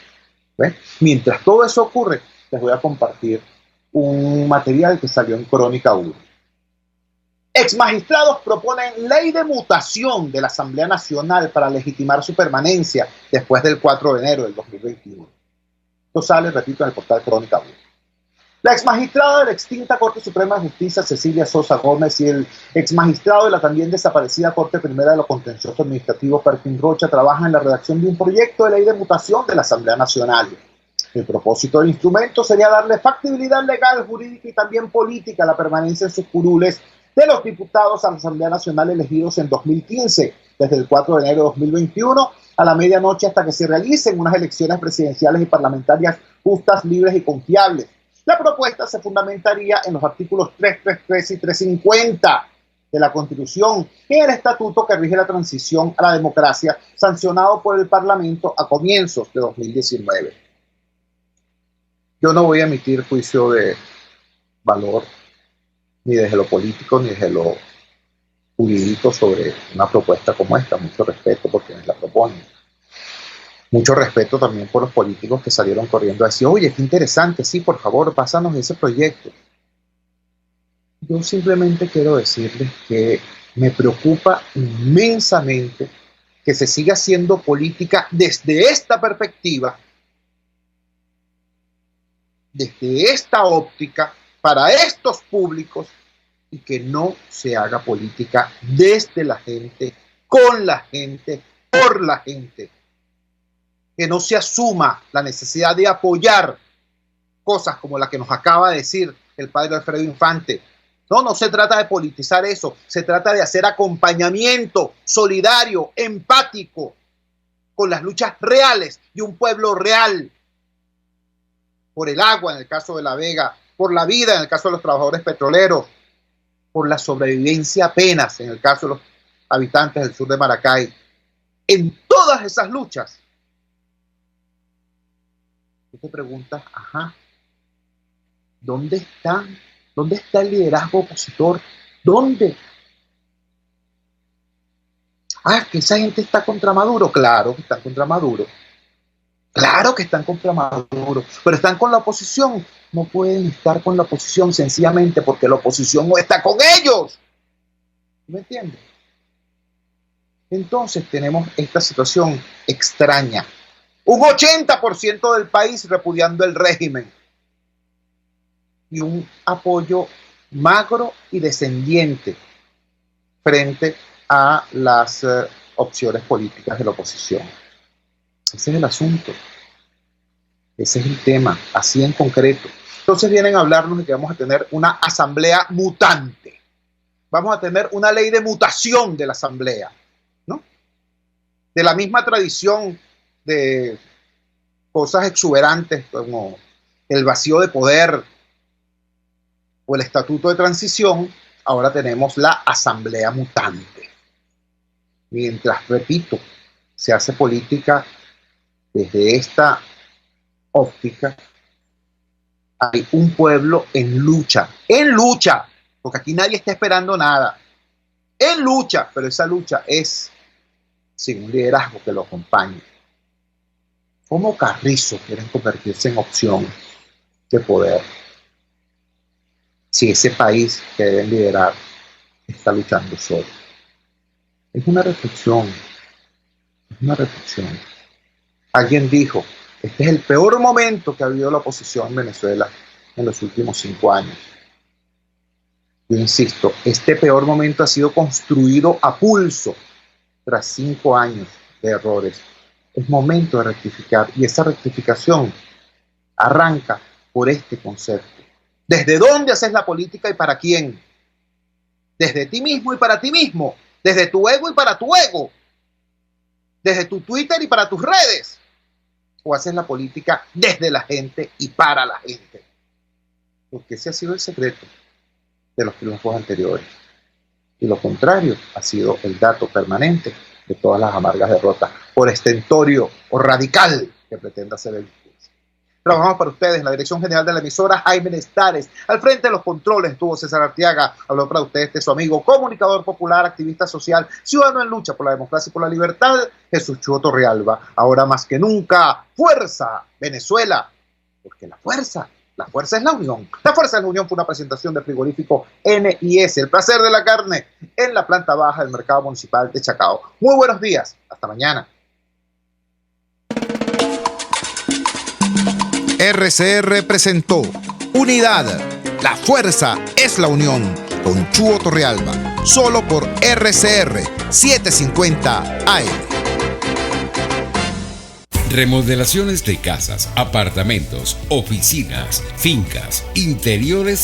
¿Ven? Mientras todo eso ocurre, les voy a compartir un material que salió en Crónica 1. Exmagistrados proponen ley de mutación de la Asamblea Nacional para legitimar su permanencia después del 4 de enero del 2021. Esto sale, repito, en el portal Crónica 1. La exmagistrada de la extinta Corte Suprema de Justicia, Cecilia Sosa Gómez, y el exmagistrado de la también desaparecida Corte Primera de los Contenciosos Administrativos, Perkin Rocha, trabajan en la redacción de un proyecto de ley de mutación de la Asamblea Nacional. El propósito del instrumento sería darle factibilidad legal, jurídica y también política a la permanencia en sus curules de los diputados a la Asamblea Nacional elegidos en 2015, desde el 4 de enero de 2021 a la medianoche hasta que se realicen unas elecciones presidenciales y parlamentarias justas, libres y confiables. La propuesta se fundamentaría en los artículos 333 y 350 de la Constitución y el estatuto que rige la transición a la democracia, sancionado por el Parlamento a comienzos de 2019. Yo no voy a emitir juicio de valor ni desde lo político ni desde lo jurídico sobre una propuesta como esta. Mucho respeto por quienes la proponen. Mucho respeto también por los políticos que salieron corriendo a decir: oye, qué interesante, sí, por favor, pásanos ese proyecto. Yo simplemente quiero decirles que me preocupa inmensamente que se siga haciendo política desde esta perspectiva desde esta óptica, para estos públicos, y que no se haga política desde la gente, con la gente, por la gente. Que no se asuma la necesidad de apoyar cosas como la que nos acaba de decir el padre Alfredo Infante. No se trata de politizar eso, se trata de hacer acompañamiento solidario, empático, con las luchas reales de un pueblo real, por el agua en el caso de La Vega, por la vida en el caso de los trabajadores petroleros, por la sobrevivencia apenas en el caso de los habitantes del sur de Maracay. En todas esas luchas, tú te preguntas, ¿dónde está el liderazgo opositor? ¿Dónde? Que esa gente está contra Maduro. Claro que están contra Maduro. Claro que están contra Maduro. Pero están con la oposición. No pueden estar con la oposición sencillamente porque la oposición no está con ellos. ¿Me entiendes? Entonces tenemos esta situación extraña. Un 80% del país repudiando el régimen. Y un apoyo magro y descendiente frente a las opciones políticas de la oposición. Ese es el asunto. Ese es el tema, así en concreto. Entonces vienen a hablarnos de que vamos a tener una asamblea mutante. Vamos a tener una ley de mutación de la asamblea, ¿no? De la misma tradición de cosas exuberantes como el vacío de poder o el estatuto de transición, ahora tenemos la asamblea mutante. Mientras, repito, se hace política desde esta óptica, hay un pueblo en lucha, porque aquí nadie está esperando nada, en lucha, pero esa lucha es sin un liderazgo que lo acompañe. ¿Cómo Carrizo quieren convertirse en opción de poder si ese país que deben liderar está luchando solo? Es una reflexión. Alguien dijo, este es el peor momento que ha habido la oposición en Venezuela en los últimos 5 años. Yo insisto, este peor momento ha sido construido a pulso tras 5 años de errores. Es momento de rectificar, y esa rectificación arranca por este concepto. ¿Desde dónde haces la política y para quién? Desde ti mismo y para ti mismo. Desde tu ego y para tu ego. Desde tu Twitter y para tus redes. O haces la política desde la gente y para la gente. Porque ese ha sido el secreto de los triunfos anteriores. Y lo contrario ha sido el dato permanente de todas las amargas derrotas por estentorio o radical que pretenda hacer el discurso. Trabajamos para ustedes en la dirección general de la emisora, Jaime Nestares. Al frente de los controles estuvo César Arteaga. Habló para ustedes su amigo, comunicador popular, activista social, ciudadano en lucha por la democracia y por la libertad, Jesús Chuo Torrealba. Ahora más que nunca, fuerza Venezuela, porque la fuerza es la unión. La fuerza de la unión fue una presentación de frigorífico NIS, el placer de la carne, en la planta baja del mercado municipal de Chacao. Muy buenos días, hasta mañana. RCR presentó Unidad, la fuerza es la unión, con Chuo Torrealba, solo por RCR 750 AM. Remodelaciones de casas, apartamentos, oficinas, fincas, interiores